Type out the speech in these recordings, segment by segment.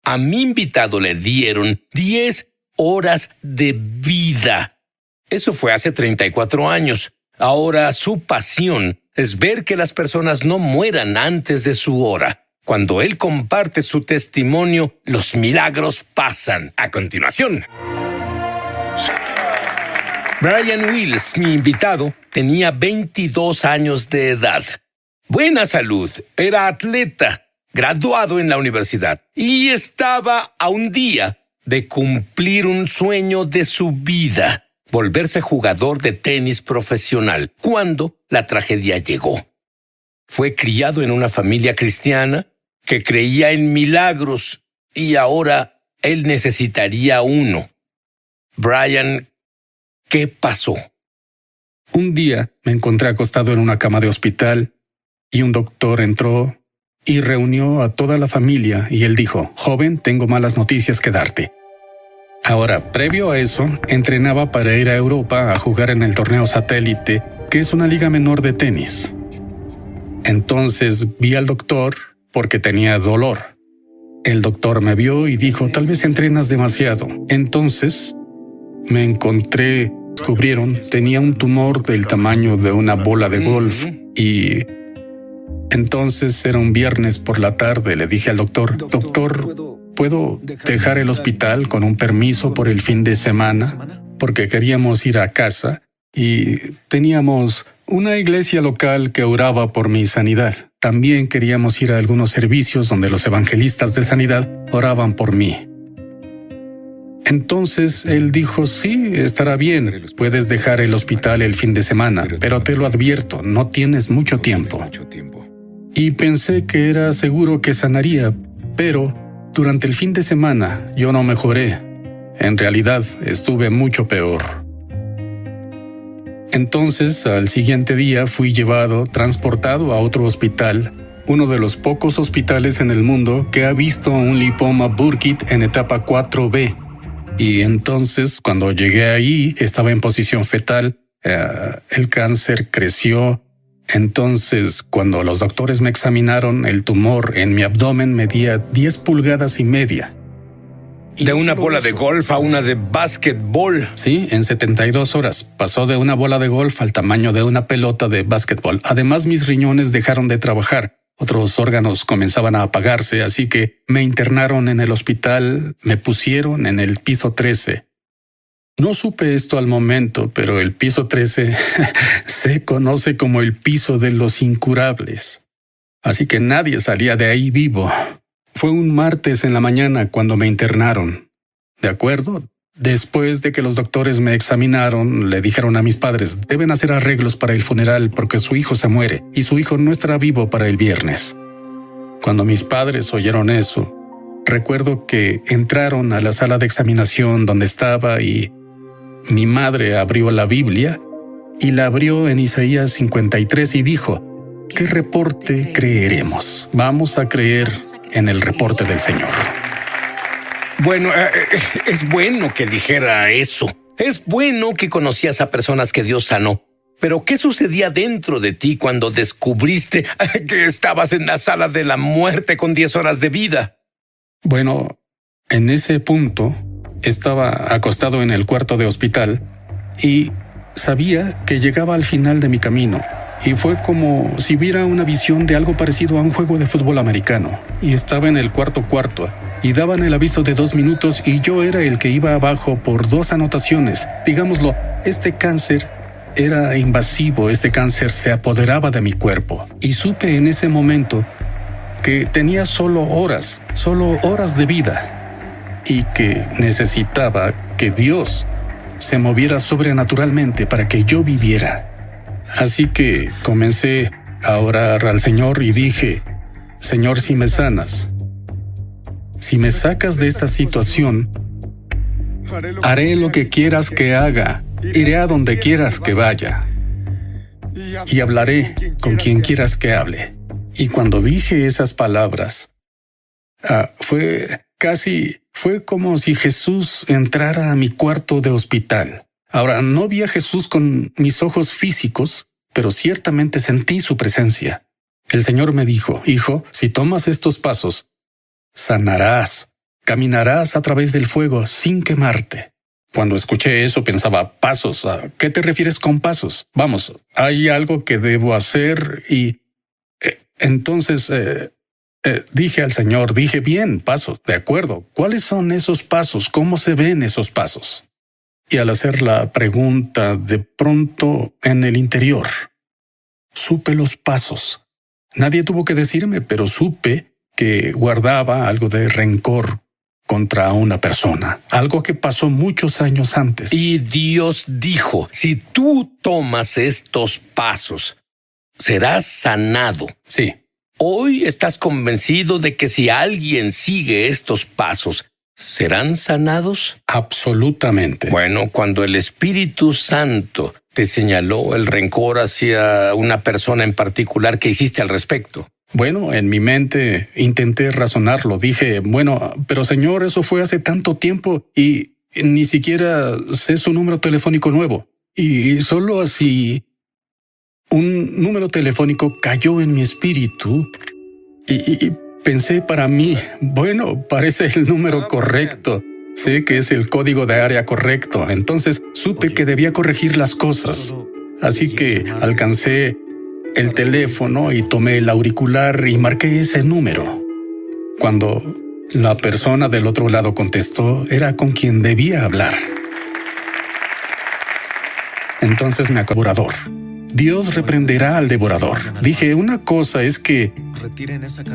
A mi invitado le dieron 10 horas de vida. Eso fue hace 34 años. Ahora su pasión es ver que las personas no mueran antes de su hora. Cuando él comparte su testimonio, los milagros pasan. A continuación, Brian Wills, mi invitado, tenía 22 años de edad. Buena salud, era atleta, graduado en la universidad y estaba a un día de cumplir un sueño de su vida, volverse jugador de tenis profesional, cuando la tragedia llegó. Fue criado en una familia cristiana que creía en milagros y ahora él necesitaría uno. Brian, ¿qué pasó? Un día me encontré acostado en una cama de hospital y un doctor entró y reunió a toda la familia y él dijo: «Joven, tengo malas noticias que darte». Ahora, previo a eso, entrenaba para ir a Europa a jugar en el torneo Satélite, que es una liga menor de tenis. Entonces vi al doctor porque tenía dolor. El doctor me vio y dijo: «Tal vez entrenas demasiado». Entonces me encontré, descubrieron, tenía un tumor del tamaño de una bola de golf y entonces era un viernes por la tarde. Le dije al doctor: «Doctor, ¿puedo dejar el hospital con un permiso por el fin de semana?» Porque queríamos ir a casa y teníamos una iglesia local que oraba por mi sanidad. También queríamos ir a algunos servicios donde los evangelistas de sanidad oraban por mí. Entonces él dijo: «Sí, estará bien, puedes dejar el hospital el fin de semana, pero te lo advierto, no tienes mucho tiempo». Y pensé que era seguro que sanaría, pero durante el fin de semana yo no mejoré. En realidad estuve mucho peor. Entonces, al siguiente día fui transportado a otro hospital, uno de los pocos hospitales en el mundo que ha visto un linfoma Burkitt en etapa 4B. Y entonces, cuando llegué ahí, estaba en posición fetal. El cáncer creció. Entonces, cuando los doctores me examinaron, el tumor en mi abdomen medía 10 pulgadas y media. De una bola de golf a una de básquetbol. Sí, en 72 horas. Pasó de una bola de golf al tamaño de una pelota de básquetbol. Además, mis riñones dejaron de trabajar. Otros órganos comenzaban a apagarse, así que me internaron en el hospital, me pusieron en el piso 13. No supe esto al momento, pero el piso 13 se conoce como el piso de los incurables. Así que nadie salía de ahí vivo. Fue un martes en la mañana cuando me internaron. ¿De acuerdo? Después de que los doctores me examinaron, le dijeron a mis padres: «Deben hacer arreglos para el funeral porque su hijo se muere y su hijo no estará vivo para el viernes». Cuando mis padres oyeron eso, recuerdo que entraron a la sala de examinación donde estaba y mi madre abrió la Biblia y la abrió en Isaías 53 y dijo: «¿Qué reporte creeremos? Vamos a creer en el reporte del Señor». Bueno, es bueno que dijera eso. Es bueno que conocías a personas que Dios sanó. Pero, ¿qué sucedía dentro de ti cuando descubriste que estabas en la sala de la muerte con 10 horas de vida? Bueno, en ese punto estaba acostado en el cuarto de hospital y sabía que llegaba al final de mi camino. Y fue como si viera una visión de algo parecido a un juego de fútbol americano. Y estaba en el cuarto y daban el aviso de 2 minutos y yo era el que iba abajo por 2 anotaciones. Digámoslo, este cáncer era invasivo, este cáncer se apoderaba de mi cuerpo. Y supe en ese momento que tenía solo horas de vida. Y que necesitaba que Dios se moviera sobrenaturalmente para que yo viviera. Así que comencé a orar al Señor y dije: «Señor, si me sanas, si me sacas de esta situación, haré lo que quieras que haga, iré a donde quieras que vaya y hablaré con quien quieras que hable». Y cuando dije esas palabras, fue como si Jesús entrara a mi cuarto de hospital. Ahora, no vi a Jesús con mis ojos físicos, pero ciertamente sentí su presencia. El Señor me dijo: «Hijo, si tomas estos pasos, sanarás, caminarás a través del fuego sin quemarte. Cuando escuché eso pensaba, pasos, ¿a qué te refieres con pasos? Vamos, hay algo que debo hacer y... entonces dije al Señor, dije, bien, pasos, de acuerdo. ¿Cuáles son esos pasos? ¿Cómo se ven esos pasos? Y al hacer la pregunta, de pronto en el interior, supe los pasos. Nadie tuvo que decirme, pero supe que guardaba algo de rencor contra una persona, algo que pasó muchos años antes. Y Dios dijo, si tú tomas estos pasos, serás sanado. Sí. Hoy estás convencido de que si alguien sigue estos pasos, ¿serán sanados? Absolutamente. Bueno, cuando el Espíritu Santo te señaló el rencor hacia una persona en particular, ¿qué hiciste al respecto? Bueno, en mi mente intenté razonarlo. Dije, bueno, pero Señor, eso fue hace tanto tiempo y ni siquiera sé su número telefónico nuevo. Y solo así, un número telefónico cayó en mi espíritu y pensé para mí, bueno, parece el número correcto. Sé que es el código de área correcto. Entonces supe que debía corregir las cosas. Así que alcancé el teléfono y tomé el auricular y marqué ese número. Cuando la persona del otro lado contestó, era con quien debía hablar. Entonces me acabó el devorador. Dios reprenderá al devorador. Dije, una cosa es que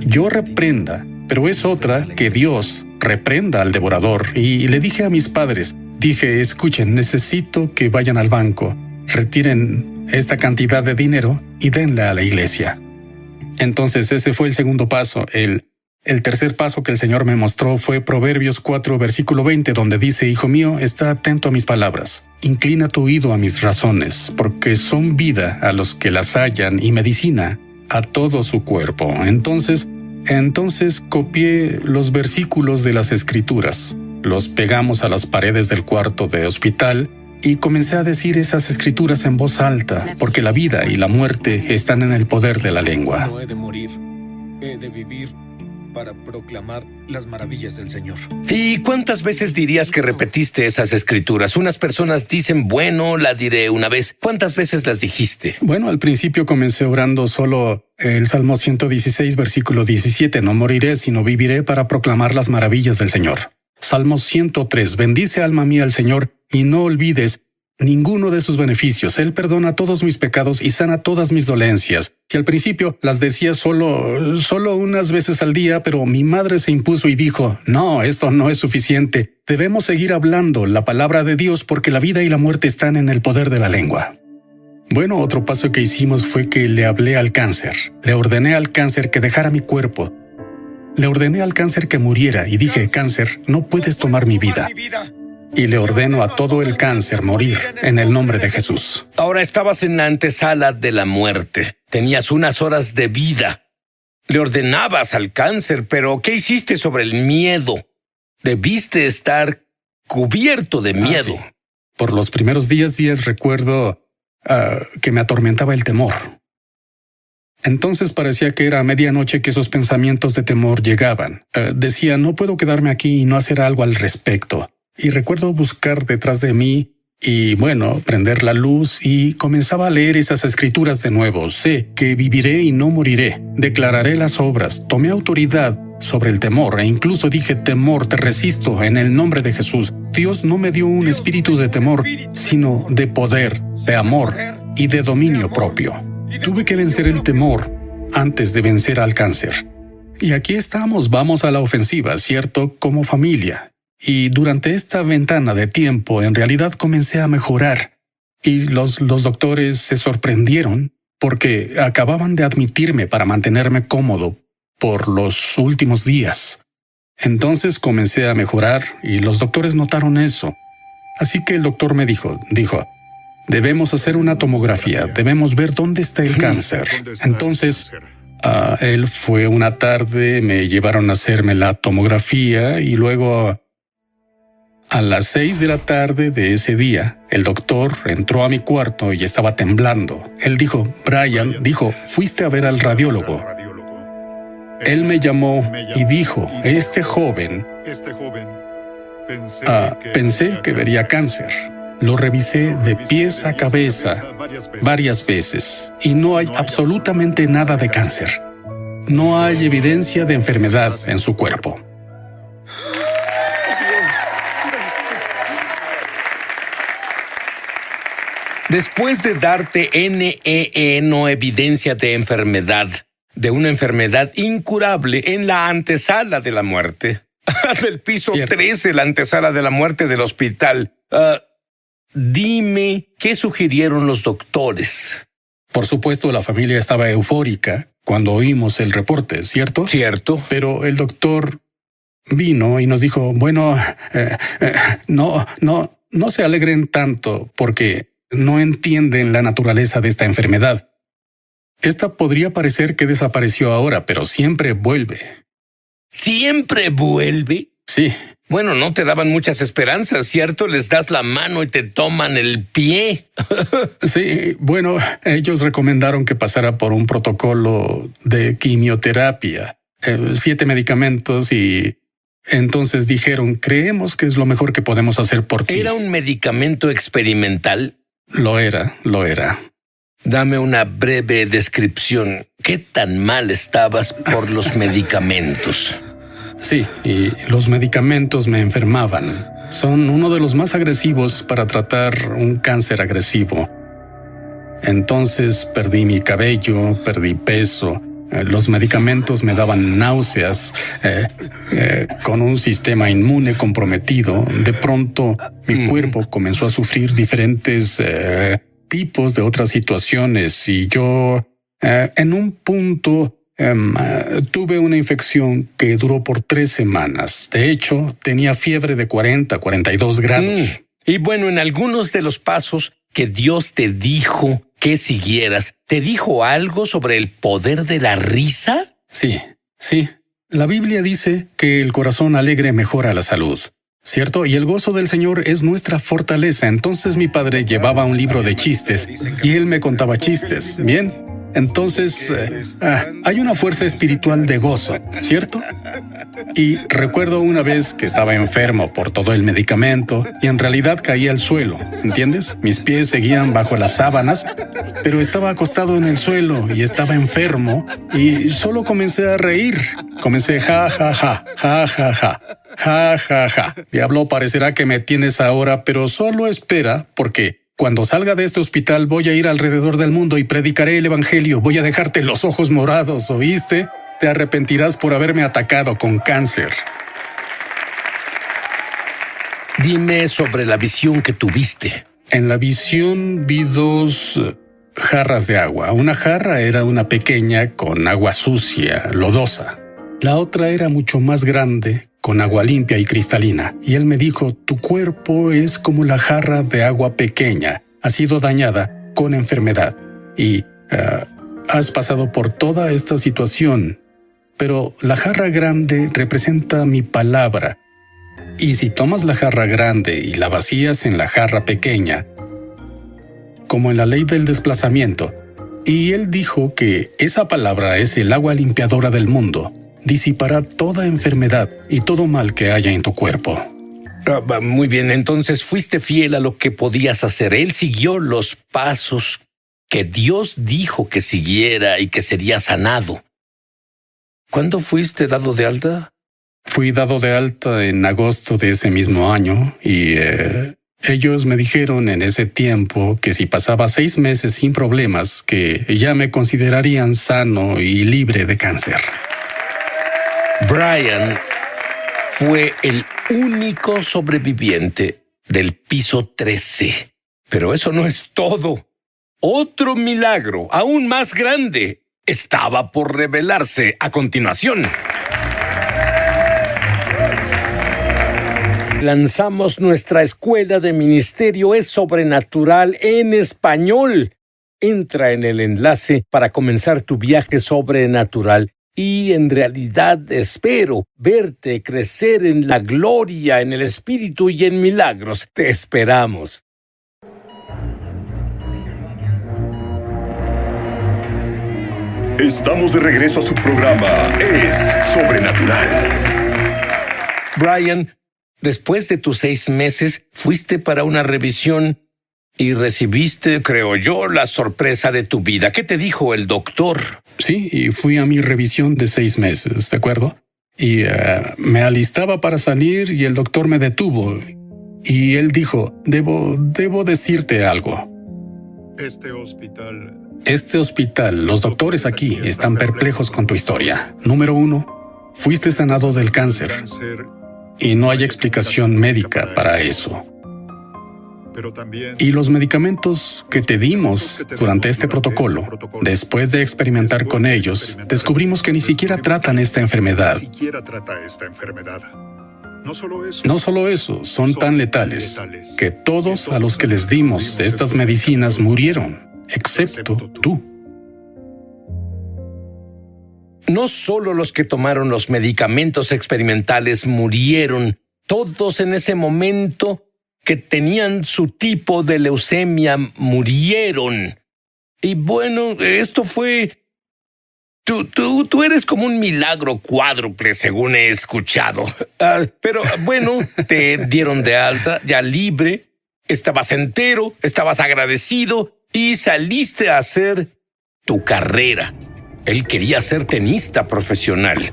yo reprenda, pero es otra que Dios reprenda al devorador. Y le dije a mis padres, dije, escuchen, necesito que vayan al banco, retiren esta cantidad de dinero y denla a la iglesia. Entonces ese fue el segundo paso. El tercer paso que el Señor me mostró fue Proverbios 4, versículo 20, donde dice, hijo mío, está atento a mis palabras. Inclina tu oído a mis razones, porque son vida a los que las hallan y medicina a todo su cuerpo. Entonces copié los versículos de las Escrituras, los pegamos a las paredes del cuarto de hospital y comencé a decir esas escrituras en voz alta, porque la vida y la muerte están en el poder de la lengua. No he de morir, he de vivir para proclamar las maravillas del Señor. ¿Y cuántas veces dirías que repetiste esas escrituras? Unas personas dicen, bueno, la diré una vez. ¿Cuántas veces las dijiste? Bueno, al principio comencé orando solo el Salmo 116, versículo 17. No moriré, sino viviré para proclamar las maravillas del Señor. Salmo 103. Bendice alma mía al Señor y no olvides ninguno de sus beneficios. Él perdona todos mis pecados y sana todas mis dolencias. Y al principio las decía solo unas veces al día, pero mi madre se impuso y dijo, no, esto no es suficiente. Debemos seguir hablando la palabra de Dios porque la vida y la muerte están en el poder de la lengua. Bueno, otro paso que hicimos fue que le hablé al cáncer. Le ordené al cáncer que dejara mi cuerpo. Le ordené al cáncer que muriera y dije, cáncer, no puedes tomar mi vida. Y le ordeno a todo el cáncer morir en el nombre de Jesús. Ahora estabas en la antesala de la muerte. Tenías unas horas de vida. Le ordenabas al cáncer, pero ¿qué hiciste sobre el miedo? Debiste estar cubierto de miedo. Sí. Por los primeros 10 días recuerdo que me atormentaba el temor. Entonces parecía que era a medianoche que esos pensamientos de temor llegaban. Decía, no puedo quedarme aquí y no hacer algo al respecto. Y recuerdo buscar detrás de mí y, bueno, prender la luz y comenzaba a leer esas escrituras de nuevo. Sé que viviré y no moriré. Declararé las obras. Tomé autoridad sobre el temor e incluso dije, temor, te resisto en el nombre de Jesús. Dios no me dio un espíritu de temor, sino de poder, de amor y de dominio propio. Tuve que vencer el temor antes de vencer al cáncer. Y aquí estamos, vamos a la ofensiva, ¿cierto? Como familia. Y durante esta ventana de tiempo, en realidad comencé a mejorar. Y los doctores se sorprendieron porque acababan de admitirme para mantenerme cómodo por los últimos días. Entonces comencé a mejorar y los doctores notaron eso. Así que el doctor me dijo, debemos hacer una tomografía, debemos ver dónde está el cáncer. Entonces, él fue una tarde, me llevaron a hacerme la tomografía y luego... A las 6 de la tarde de ese día, el doctor entró a mi cuarto y estaba temblando. Él dijo, Brian, fuiste a ver al radiólogo. Él me llamó y dijo, este joven, pensé que vería cáncer. Lo revisé de pies a cabeza varias veces y no hay absolutamente nada de cáncer. No hay evidencia de enfermedad en su cuerpo. Después de darte no evidencia de enfermedad, de una enfermedad incurable en la antesala de la muerte, del piso Cierto. 13, la antesala de la muerte del hospital, dime, ¿qué sugirieron los doctores? Por supuesto, la familia estaba eufórica cuando oímos el reporte, ¿cierto? ¿Cierto? Pero el doctor vino y nos dijo, bueno, no se alegren tanto porque no entienden la naturaleza de esta enfermedad. Esta podría parecer que desapareció ahora, pero siempre vuelve. ¿Siempre vuelve? Sí, Bueno, no te daban muchas esperanzas, ¿cierto? Les das la mano y te toman el pie. sí, bueno, ellos recomendaron que pasara por un protocolo de quimioterapia, 7 medicamentos y entonces dijeron, creemos que es lo mejor que podemos hacer por ti. ¿Era un medicamento experimental? Lo era. Dame una breve descripción. ¿Qué tan mal estabas por los medicamentos? Sí, y los medicamentos me enfermaban. Son uno de los más agresivos para tratar un cáncer agresivo. Entonces perdí mi cabello, perdí peso. Los medicamentos me daban náuseas. Con un sistema inmune comprometido, de pronto mi cuerpo comenzó a sufrir diferentes tipos de otras situaciones y yo en un punto tuve una infección que duró por 3 semanas. De hecho, tenía fiebre de 42 grados. Y bueno, en algunos de los pasos que Dios te dijo que siguieras, ¿te dijo algo sobre el poder de la risa? Sí. La Biblia dice que el corazón alegre mejora la salud, ¿cierto? Y el gozo del Señor es nuestra fortaleza. Entonces mi padre llevaba un libro de chistes y él me contaba chistes, ¿bien? Entonces, hay una fuerza espiritual de gozo, ¿cierto? Y recuerdo una vez que estaba enfermo por todo el medicamento y en realidad caí al suelo, ¿entiendes? Mis pies seguían bajo las sábanas, pero estaba acostado en el suelo y estaba enfermo y solo comencé a reír. Comencé ja, ja, ja, ja, ja, ja, ja, ja, ja. Diablo, parecerá que me tienes ahora, pero solo espera porque cuando salga de este hospital voy a ir alrededor del mundo y predicaré el evangelio. Voy a dejarte los ojos morados, ¿oíste? Te arrepentirás por haberme atacado con cáncer. Dime sobre la visión que tuviste. En la visión vi 2 jarras de agua. Una jarra era una pequeña con agua sucia, lodosa. La otra era mucho más grande, con agua limpia y cristalina. Y él me dijo, tu cuerpo es como la jarra de agua pequeña. Ha sido dañada con enfermedad. Y has pasado por toda esta situación. Pero la jarra grande representa mi palabra. Y si tomas la jarra grande y la vacías en la jarra pequeña, como en la ley del desplazamiento, y él dijo que esa palabra es el agua limpiadora del mundo, disipará toda enfermedad y todo mal que haya en tu cuerpo. Muy bien, entonces fuiste fiel a lo que podías hacer. Él siguió los pasos que Dios dijo que siguiera y que sería sanado. ¿Cuándo fuiste dado de alta? Fui dado de alta en agosto de ese mismo año y ellos me dijeron en ese tiempo que si pasaba 6 meses sin problemas, que ya me considerarían sano y libre de cáncer. Brian fue el único sobreviviente del piso 13. Pero eso no es todo. Otro milagro, aún más grande, estaba por revelarse a continuación. Lanzamos nuestra escuela de ministerio Es Sobrenatural en español. Entra en el enlace para comenzar tu viaje sobrenatural. Y en realidad espero verte crecer en la gloria, en el Espíritu y en milagros. Te esperamos. Estamos de regreso a su programa Es Sobrenatural. Brian, después de tus 6 meses, fuiste para una revisión y recibiste, creo yo, la sorpresa de tu vida. ¿Qué te dijo el doctor? Sí, y fui a mi revisión de 6 meses, ¿de acuerdo? Y me alistaba para salir y el doctor me detuvo. Y él dijo, debo decirte algo. Este hospital, los doctores aquí están perplejos con tu historia. Número 1, fuiste sanado del cáncer. Y no hay explicación médica para eso. Y los medicamentos que te dimos durante este protocolo, después de experimentar con ellos, descubrimos que ni siquiera tratan esta enfermedad. No solo eso, son tan letales que todos a los que les dimos estas medicinas murieron, excepto tú. No solo los que tomaron los medicamentos experimentales murieron, todos en ese momento que tenían su tipo de leucemia murieron. Y bueno, esto fue... Tú eres como un milagro cuádruple, según he escuchado. Pero bueno, te dieron de alta, ya libre, estabas entero, estabas agradecido y saliste a hacer tu carrera. Él quería ser tenista profesional.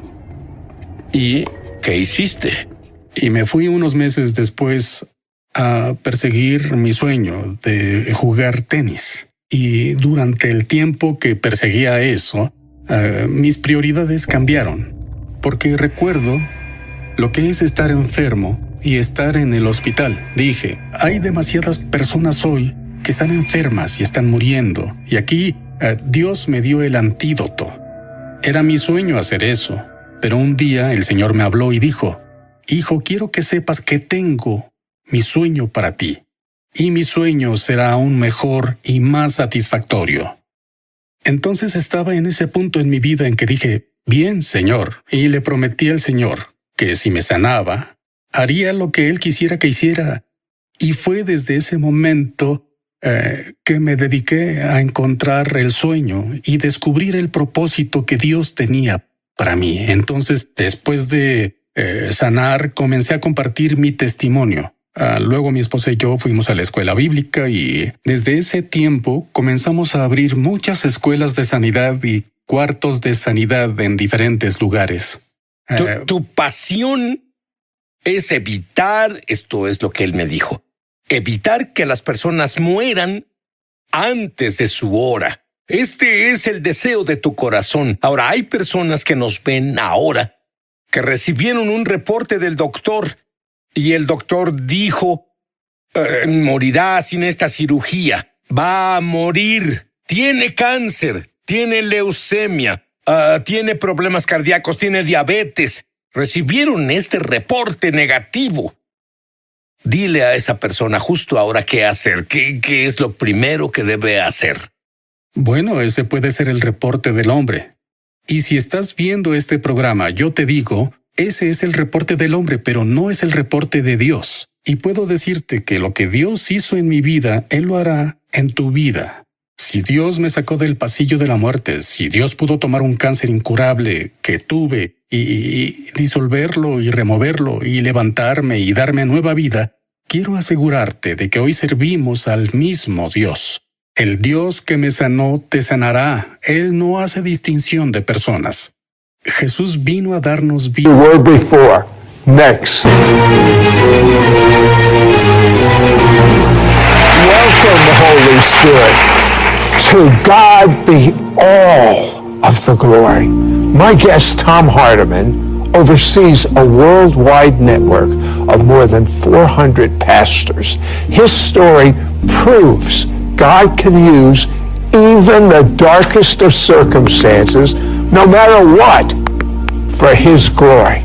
¿Y qué hiciste? Y me fui unos meses después a perseguir mi sueño de jugar tenis. Y durante el tiempo que perseguía eso, mis prioridades cambiaron. Porque recuerdo lo que es estar enfermo y estar en el hospital. Dije, hay demasiadas personas hoy que están enfermas y están muriendo. Y aquí Dios me dio el antídoto. Era mi sueño hacer eso. Pero un día el Señor me habló y dijo, hijo, quiero que sepas que tengo mi sueño para ti. Y mi sueño será aún mejor y más satisfactorio. Entonces estaba en ese punto en mi vida en que dije, bien, Señor, y le prometí al Señor que si me sanaba, haría lo que Él quisiera que hiciera. Y fue desde ese momento que me dediqué a encontrar el sueño y descubrir el propósito que Dios tenía para mí. Entonces, después de sanar, comencé a compartir mi testimonio. Luego mi esposa y yo fuimos a la escuela bíblica y desde ese tiempo comenzamos a abrir muchas escuelas de sanidad y cuartos de sanidad en diferentes lugares. Tu pasión es evitar, esto es lo que él me dijo, evitar que las personas mueran antes de su hora. Este es el deseo de tu corazón. Ahora, hay personas que nos ven ahora que recibieron un reporte del doctor y el doctor dijo, morirá sin esta cirugía, va a morir, tiene cáncer, tiene leucemia, tiene problemas cardíacos, tiene diabetes. Recibieron este reporte negativo. Dile a esa persona justo ahora qué hacer, qué es lo primero que debe hacer. Bueno, ese puede ser el reporte del hombre. Y si estás viendo este programa, yo te digo, ese es el reporte del hombre, pero no es el reporte de Dios. Y puedo decirte que lo que Dios hizo en mi vida, Él lo hará en tu vida. Si Dios me sacó del pasillo de la muerte, si Dios pudo tomar un cáncer incurable que tuve y disolverlo y removerlo y levantarme y darme nueva vida, quiero asegurarte de que hoy servimos al mismo Dios. El Dios que me sanó te sanará. Él no hace distinción de personas. Jesús vino a darnos vida. The word before. Next. Welcome, Holy Spirit. To God be all of the glory. My guest, Tom Hardiman, oversees a worldwide network of more than 400 pastors. His story proves God can use even the darkest of circumstances, no matter what, for His glory.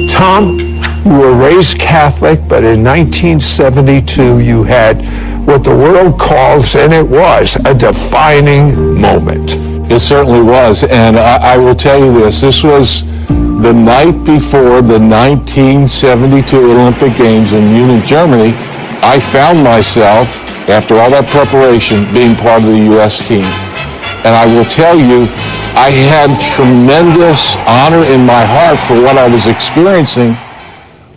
Tom, you were raised Catholic, but in 1972 you had what the world calls, and it was, a defining moment. It certainly was, and I will tell you this was the night before the 1972 Olympic Games in Munich, Germany. I found myself, after all that preparation, being part of the U.S. team. And I will tell you, I had tremendous honor in my heart for what I was experiencing,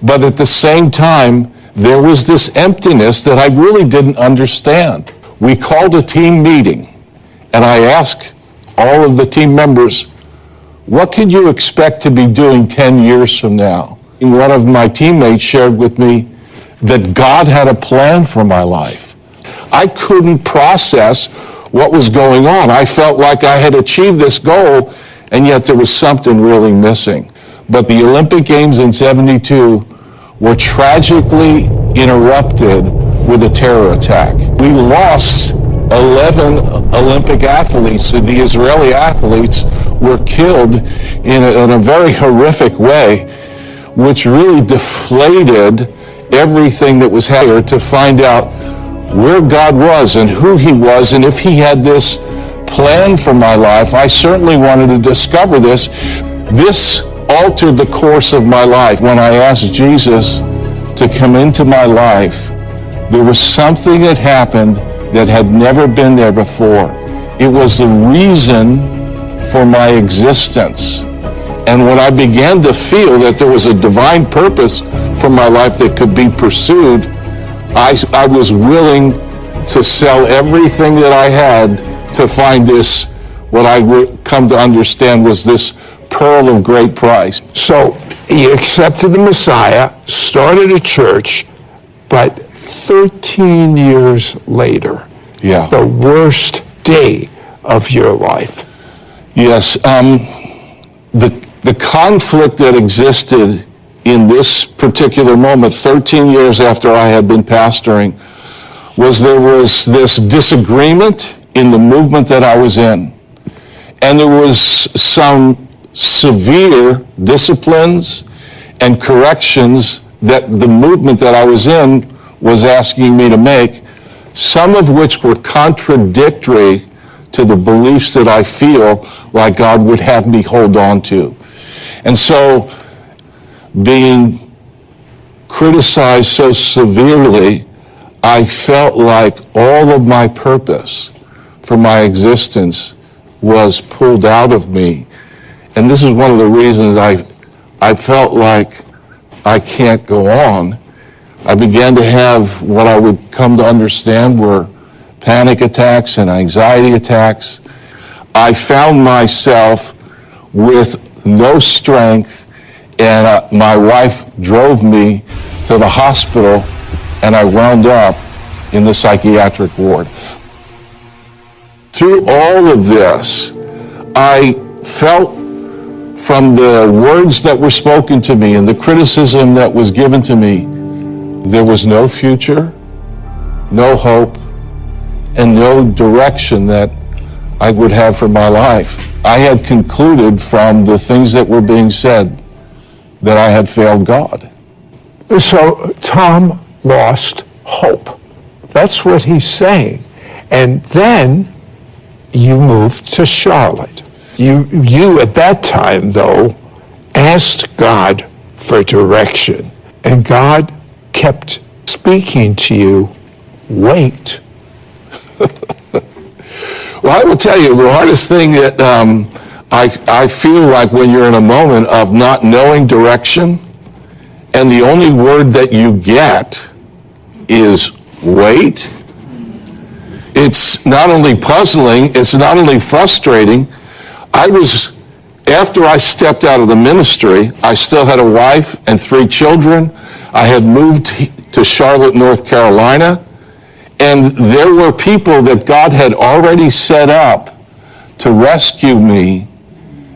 but at the same time, there was this emptiness that I really didn't understand. We called a team meeting, and I asked all of the team members, what can you expect to be doing 10 years from now? And one of my teammates shared with me that God had a plan for my life. I couldn't process what was going on. I felt like I had achieved this goal, and yet there was something really missing. But the Olympic Games in '72 were tragically interrupted with a terror attack. We lost 11 Olympic athletes. The Israeli athletes were killed in a very horrific way, which really deflated everything that was here to find out where God was and who he was, and if he had this plan for my life. I certainly wanted to discover this. This altered the course of my life. When I asked Jesus to come into my life, there was something that happened that had never been there before. It was the reason for my existence. And when I began to feel that there was a divine purpose for my life that could be pursued, I was willing to sell everything that I had to find this, what I would come to understand was this pearl of great price. So you accepted the Messiah, started a church, but 13 years later, Yeah. the worst day of your life. Yes, the conflict that existed in this particular moment, 13 years after I had been pastoring, was there was this disagreement in the movement that I was in. And there was some severe disciplines and corrections that the movement that I was in was asking me to make, some of which were contradictory to the beliefs that I feel like God would have me hold on to. And so, being criticized so severely, I felt like all of my purpose for my existence was pulled out of me. And this is one of the reasons I felt like I can't go on. I began to have what I would come to understand were panic attacks and anxiety attacks. I found myself with no strength, and my wife drove me to the hospital, and I wound up in the psychiatric ward. Through all of this, I felt from the words that were spoken to me and the criticism that was given to me, there was no future, no hope, and no direction that I would have for my life. I had concluded from the things that were being said that I had failed God. So Tom lost hope. That's what he's saying. And then you moved to Charlotte. You at that time, though, asked God for direction. And God kept speaking to you, wait. Well, I will tell you, the hardest thing that I feel like when you're in a moment of not knowing direction, and the only word that you get is wait, it's not only puzzling, it's not only frustrating. After I stepped out of the ministry, I still had a wife and 3 children. I had moved to Charlotte, North Carolina. And there were people that God had already set up to rescue me,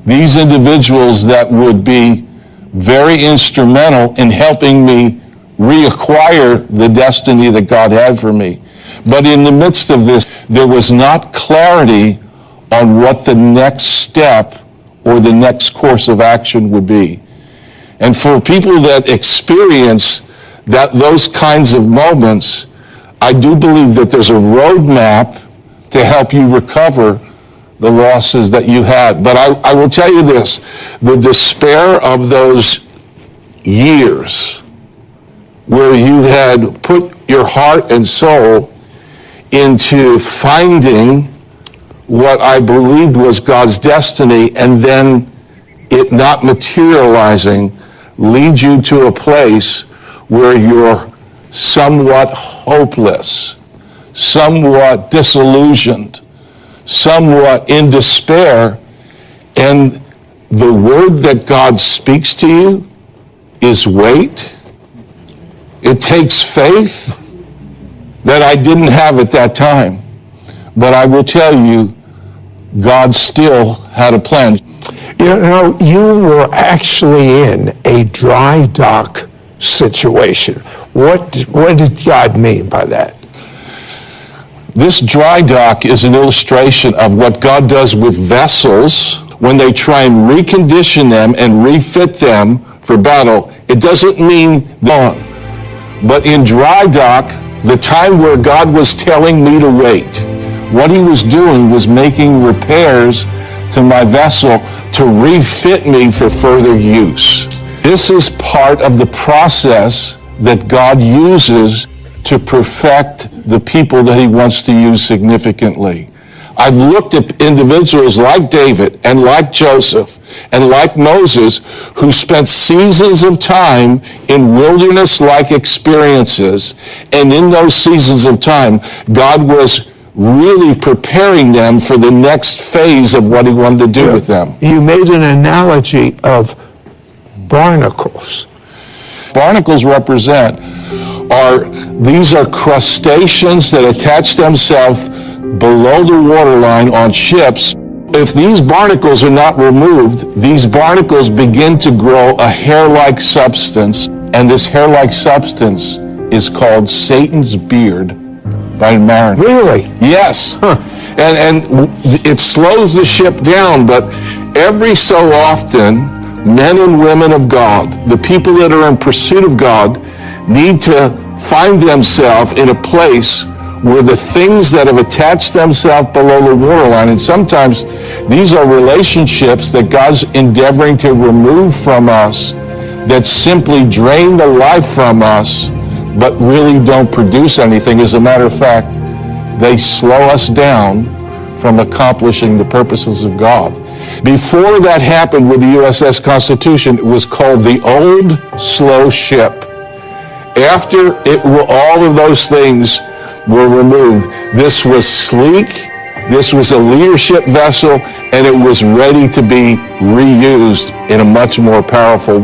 these individuals that would be very instrumental in helping me reacquire the destiny that God had for me. But in the midst of this, there was not clarity on what the next step or the next course of action would be. And for people that experience those kinds of moments, I do believe that there's a roadmap to help you recover the losses that you had. But I will tell you this, the despair of those years where you had put your heart and soul into finding what I believed was God's destiny, and then it not materializing leads you to a place where you're somewhat hopeless, somewhat disillusioned, somewhat in despair, and the word that God speaks to you is wait. It takes faith that I didn't have at that time. But I will tell you, God still had a plan. You know, you were actually in a dry dock situation. What did God mean by that? This dry dock is an illustration of what God does with vessels when they try and recondition them and refit them for battle. It doesn't mean long, but in dry dock, the time where God was telling me to wait, what he was doing was making repairs to my vessel to refit me for further use. This is part of the process that God uses to perfect the people that he wants to use significantly. I've looked at individuals like David and like Joseph and like Moses who spent seasons of time in wilderness-like experiences, and in those seasons of time, God was really preparing them for the next phase of what he wanted to do with them. You made an analogy of barnacles. Barnacles these are crustaceans that attach themselves below the waterline on ships. If these barnacles are not removed, these barnacles begin to grow a hair-like substance, and this hair-like substance is called Satan's beard by Mariner. Really? Yes. And it slows the ship down, but every so often, men and women of God, the people that are in pursuit of God, need to find themselves in a place where the things that have attached themselves below the waterline, and sometimes these are relationships that God's endeavoring to remove from us that simply drain the life from us, but really don't produce anything. As a matter of fact, they slow us down from accomplishing the purposes of God. Before that happened with the USS Constitution, it was called the Old Slow Ship. After all of those things were removed, this was sleek, this was a leadership vessel, and it was ready to be reused in a much more powerful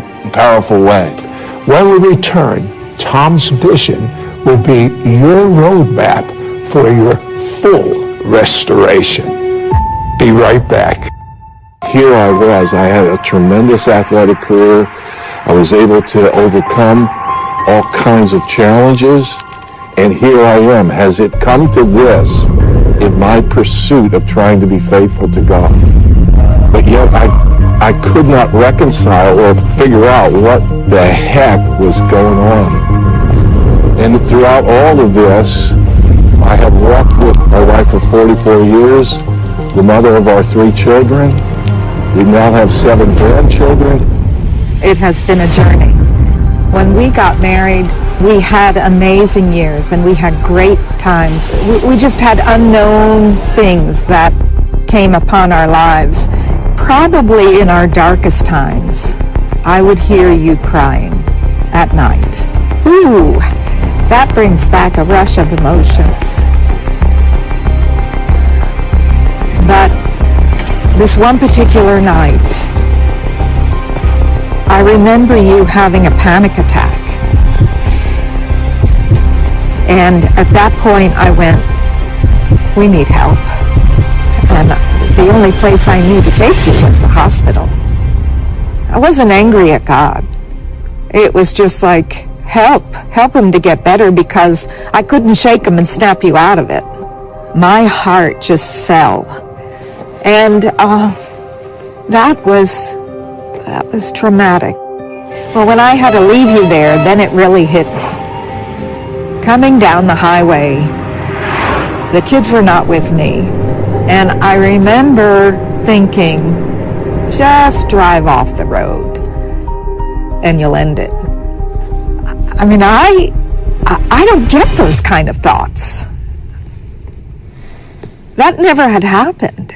way. When we return, Tom's vision will be your roadmap for your full restoration. Be right back. Here I was. I had a tremendous athletic career. I was able to overcome all kinds of challenges. And here I am. Has it come to this in my pursuit of trying to be faithful to God? But yet I could not reconcile or figure out what the heck was going on. And throughout all of this, I have walked with my wife for 44 years, the mother of our 3 children. We now have 7 grandchildren. It has been a journey. When we got married, we had amazing years and we had great times. We just had unknown things that came upon our lives. Probably in our darkest times, I would hear you crying at night. Ooh, that brings back a rush of emotions. But this one particular night, I remember you having a panic attack. And at that point I went, we need help. And the only place I knew to take you was the hospital. I wasn't angry at God. It was just like, help him to get better, because I couldn't shake him and snap you out of it. My heart just fell. And that was traumatic. Well, when I had to leave you there, then it really hit me. Coming down the highway, the kids were not with me. And I remember thinking, just drive off the road and you'll end it. I mean, I don't get those kind of thoughts. That never had happened.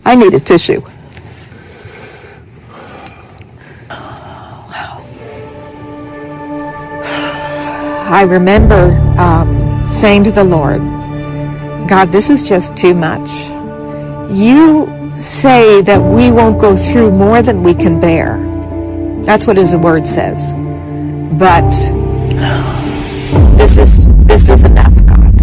I need a tissue. I remember saying to the Lord, God, this is just too much. You say that we won't go through more than we can bear. That's what his word says. But this is enough, God.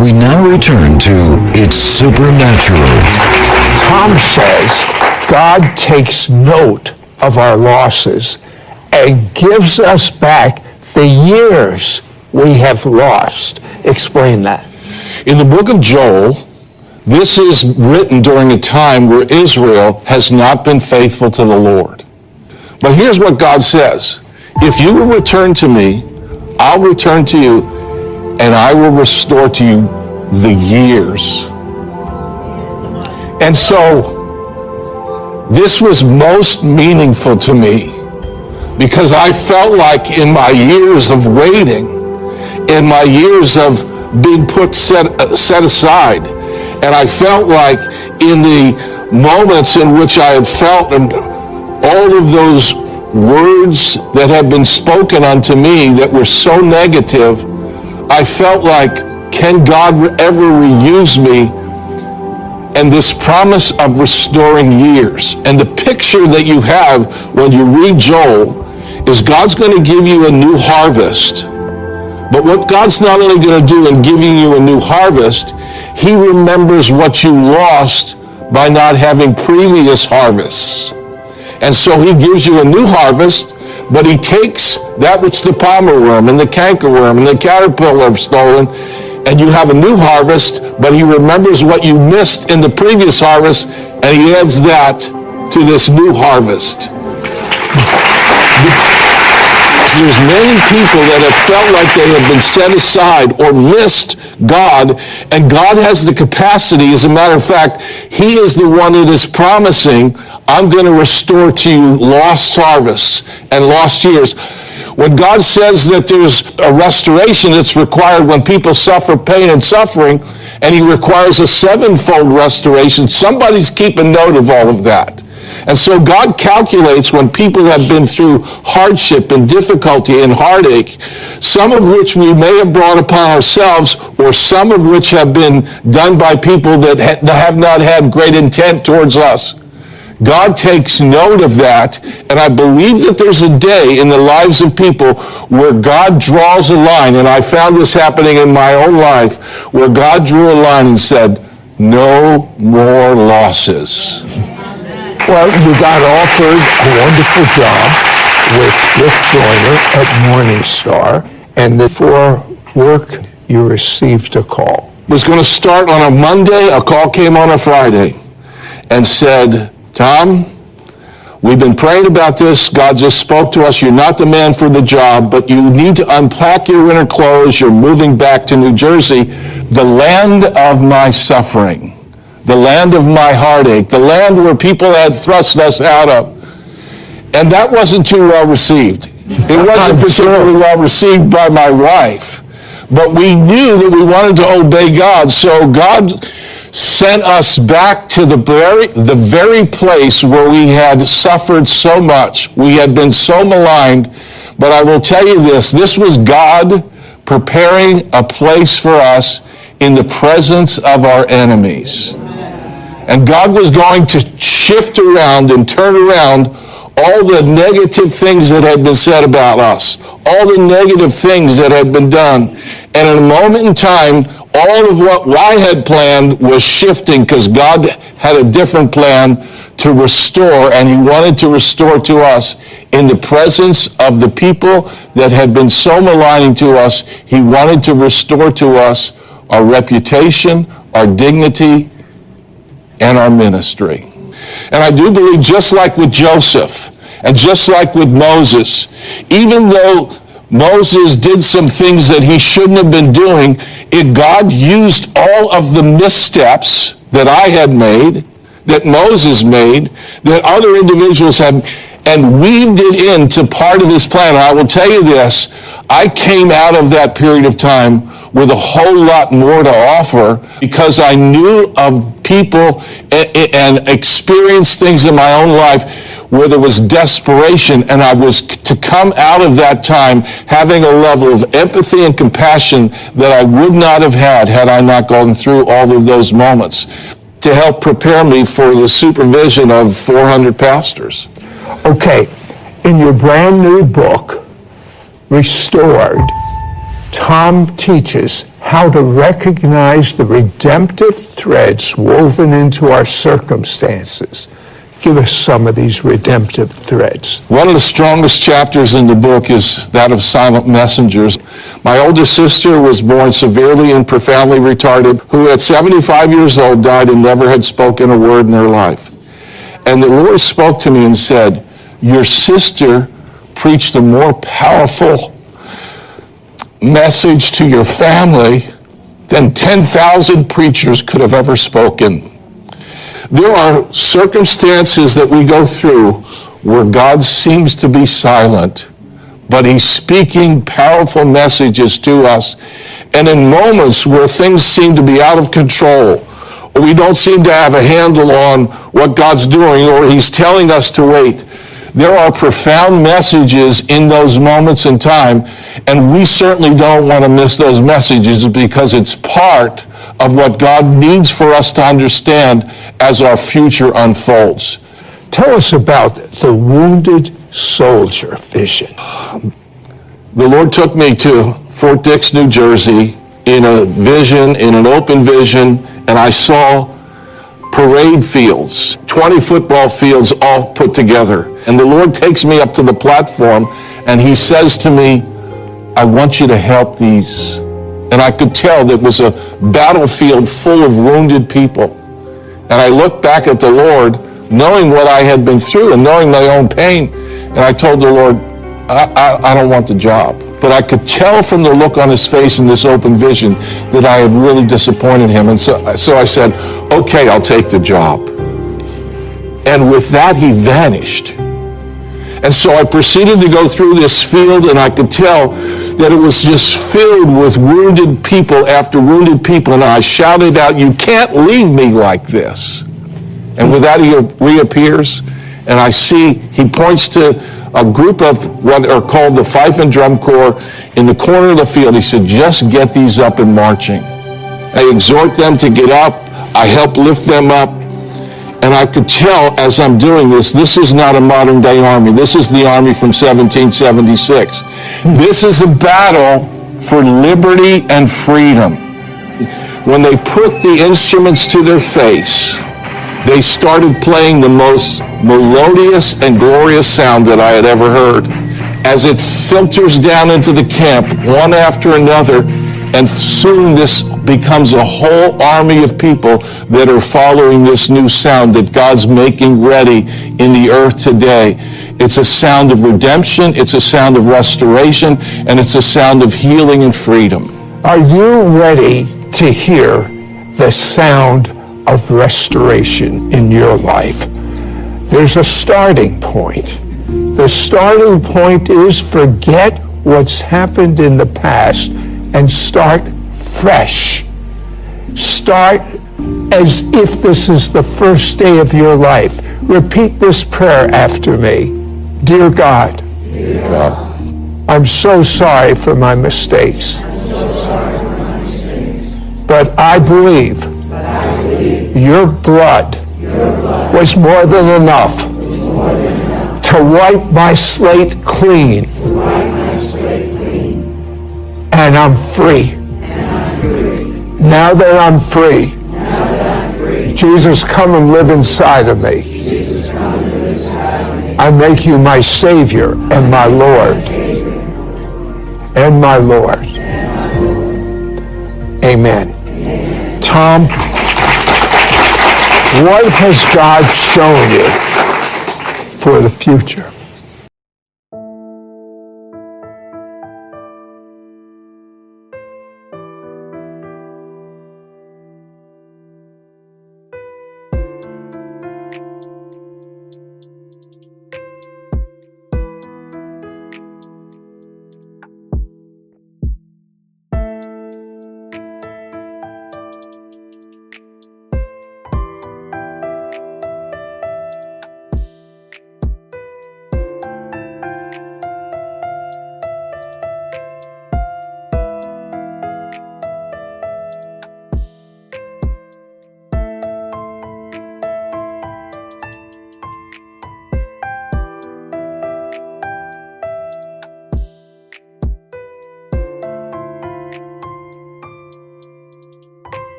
We now return to It's Supernatural. Tom says God takes note of our losses and gives us back the years we have lost. Explain that. In the book of Joel, this is written during a time where Israel has not been faithful to the Lord. But here's what God says. If you will return to me, I'll return to you, and I will restore to you the years. And so, this was most meaningful to me because I felt like in my years of waiting, in my years of being set aside, and I felt like in the moments in which I had felt and all of those words that had been spoken unto me that were so negative, I felt like, can God ever reuse me? And this promise of restoring years. And the picture that you have when you read Joel is God's going to give you a new harvest. But what God's not only going to do in giving you a new harvest, he remembers what you lost by not having previous harvests. And so he gives you a new harvest, but he takes that which the palmer worm and the cankerworm and the caterpillar have stolen, and you have a new harvest, but he remembers what you missed in the previous harvest, and he adds that to this new harvest. There's many people that have felt like they have been set aside or missed God, and God has the capacity. As a matter of fact, he is the one that is promising, I'm going to restore to you lost harvests and lost years. When God says that there's a restoration that's required when people suffer pain and suffering, and he requires a sevenfold restoration, somebody's keeping note of all of that. And so God calculates when people have been through hardship and difficulty and heartache, some of which we may have brought upon ourselves, or some of which have been done by people that have not had great intent towards us. God takes note of that, and I believe that there's a day in the lives of people where God draws a line, and I found this happening in my own life, where God drew a line and said, no more losses. Well, you got offered a wonderful job with Rick Joyner at Morning Star, and before work, you received a call. It was going to start on a Monday. A call came on a Friday and said, Tom, we've been praying about this. God just spoke to us. You're not the man for the job, but you need to unpack your winter clothes. You're moving back to New Jersey, the land of my suffering, the land of my heartache, the land where people had thrust us out of. And that wasn't too well received. It wasn't particularly well received by my wife. But we knew that we wanted to obey God, so God sent us back to the very place where we had suffered so much. We had been so maligned. But I will tell you this was God preparing a place for us in the presence of our enemies. And God was going to shift around and turn around all the negative things that had been said about us, all the negative things that had been done. And in a moment in time, all of what I had planned was shifting because God had a different plan to restore, and he wanted to restore to us in the presence of the people that had been so maligning to us. He wanted to restore to us our reputation, our dignity, and our ministry. And I do believe, just like with Joseph and just like with Moses, even though Moses did some things that he shouldn't have been doing, God used all of the missteps that I had made, that Moses made, that other individuals had, and weaved it into part of this plan. And I will tell you this, I came out of that period of time with a whole lot more to offer because I knew of people and experienced things in my own life where there was desperation, and I was to come out of that time having a level of empathy and compassion that I would not have had I not gone through all of those moments to help prepare me for the supervision of 400 pastors. Okay, in your brand new book, Restored, Tom teaches how to recognize the redemptive threads woven into our circumstances. Give us some of these redemptive threads. One of the strongest chapters in the book is that of silent messengers. My older sister was born severely and profoundly retarded, who at 75 years old died and never had spoken a word in her life. And the Lord spoke to me and said, your sister preached a more powerful message to your family than 10,000 preachers could have ever spoken. There are circumstances that we go through where God seems to be silent, but he's speaking powerful messages to us. And in moments where things seem to be out of control, or we don't seem to have a handle on what God's doing, or he's telling us to wait, there are profound messages in those moments in time, and we certainly don't want to miss those messages because it's part of what God needs for us to understand as our future unfolds. Tell us about the wounded soldier vision. The Lord took me to Fort Dix, New Jersey, in a vision, in an open vision, and I saw parade fields, 20 football fields all put together. And the Lord takes me up to the platform and he says to me, I want you to help these. And I could tell that it was a battlefield full of wounded people. And I looked back at the Lord, knowing what I had been through and knowing my own pain. And I told the Lord, I don't want the job. But I could tell from the look on his face in this open vision that I had really disappointed him. And so I said, okay, I'll take the job. And with that, he vanished. And so I proceeded to go through this field, and I could tell that it was just filled with wounded people after wounded people. And I shouted out, you can't leave me like this. And with that, he reappears, and I see he points to a group of what are called the Fife and Drum Corps in the corner of the field. He said, just get these up and marching. I exhort them to get up. I help lift them up. And I could tell as I'm doing this, this is not a modern day army. This is the army from 1776. This is a battle for liberty and freedom. When they put the instruments to their face, they started playing the most melodious and glorious sound that I had ever heard. As it filters down into the camp, one after another, and soon this becomes a whole army of people that are following this new sound that God's making ready in the earth today. It's a sound of redemption, it's a sound of restoration, and it's a sound of healing and freedom. Are you ready to hear the sound of restoration in your life? There's a starting point. The starting point is forget what's happened in the past and start fresh. Start as if this is the first day of your life. Repeat this prayer after me. Dear God, I'm so sorry for my mistakes. But I believe your blood was more than enough to wipe my slate clean. And I'm free. Now that I'm free, Jesus, come and live inside of me. I make you my Savior and my Lord. And my Lord. Amen. Tom, what has God shown you for the future?